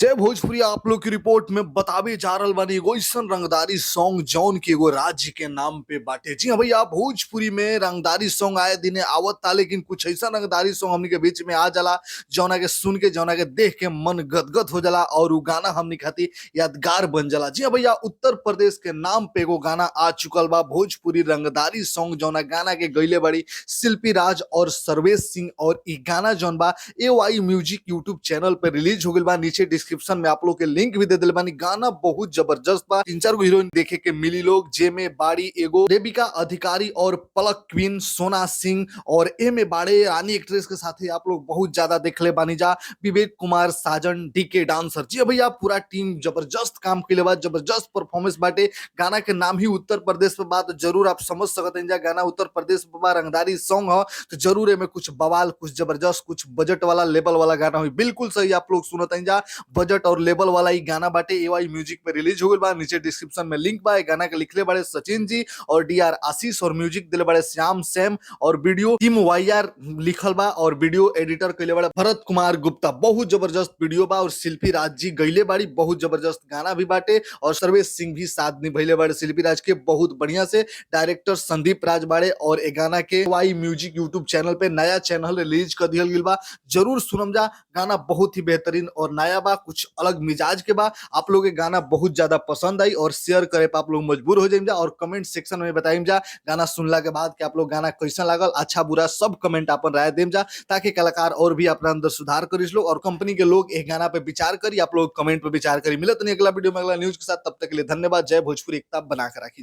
जय भोजपुरी आप लोग की रिपोर्ट में बतावे जा रहल बानी एगो अइसन रंगदारी सॉन्ग जौन की एगो राज्य के नाम पे बाटे। जी हाँ भैया, भोजपुरी में रंगदारी सॉन्ग आए दिने आवत था, लेकिन कुछ ऐसा रंगदारी सॉन्ग हमनी के बीच में आ जाला जौना के सुन के जौना के देख के मन गदगद हो जाला और उ गाना हमनी खातिर यादगार बन जाला। जी हाँ भैया, उत्तर प्रदेश के नाम पे एगो गाना आ चुकल बा, भोजपुरी रंगदारी सॉन्ग जौना गाना के गईले बड़ी शिल्पी राज और सर्वेश सिंह। और इ गाना जौन बा AY म्यूजिक यूट्यूब चैनल पे रिलीज हो गइल बा। नीचे डिस्क्रिप्शन में आप लोग के लिंक भी दे दिल बानी। गाना बहुत जबरदस्त बा। 3-4 गो हीरोइन देखे के मिली लोग, जेमे बाड़ी एगो देविका अधिकारी और पलक क्वीन सोना सिंह। और ए में बाड़े रानी एक्ट्रेस के साथ ही आप लोग बहुत ज्यादा देखले बानी जा विवेक कुमार साजन, डीके डांसर। जी भैया, पूरा टीम जबरदस्त काम कइले बा, जबरदस्त परफॉर्मेंस बाटे। गाना के नाम ही उत्तर प्रदेश पे बात जरूर आप समझ सकत हैं जा, गाना उत्तर प्रदेश पे बा, रंगदारी सॉन्ग ह, तो जरूर एमे कुछ बवाल, कुछ जबरदस्त, कुछ बजट वाला लेवल वाला गाना हुई। बिल्कुल सही आप लोग सुनत हैं जा, बजट और लेवल वाला ही गाना बाटे। AY म्यूजिक पे रिलीज हो गइल बा। नीचे डिस्क्रिप्शन में लिंक बा। ए गाना के लिखले बड़े सचिन जी और DR आशीष, और म्यूजिक दिले बड़े श्याम सैम, और वीडियो टीम YR लिखल बा, और वीडियो एडिटर कइले बड़े भरत कुमार गुप्ता। बहुत जबरदस्त वीडियो बा और शिल्पी राज जी गइले बाड़ी, बहुत जबरदस्त गाना भी बाटे। और सर्वेश सिंह भी साथ निभइले बाड़े शिल्पी राज के बहुत बढ़िया से। डायरेक्टर संदीप राज बाड़े। और ए गाना के AY म्यूजिक यूट्यूब चैनल पे नया चैनल रिलीज कर दिहल गइल बा, जरूर सुनम जा। गाना बहुत ही बेहतरीन और नया बा, कुछ अलग मिजाज के बा। आप लोग के गाना बहुत ज्यादा पसंद आई और शेयर करे पे आप लोग मजबूर हो जाइम जा। और कमेंट सेक्शन में बताइम जा गाना सुनला के बाद कि आप लोग गाना कैसा लागल, अच्छा बुरा सब कमेंट अपन राय देम जा, ताकि कलाकार और भी अपना अंदर सुधार करिस लो और कंपनी के लोग एक गाना पे विचार करी, आप लोग कमेंट पे विचार करी। मिलत नहीं अगला वीडियो में अगला न्यूज के साथ, तब तक के लिए धन्यवाद। जय भोजपुरी, एकता बना के राखी।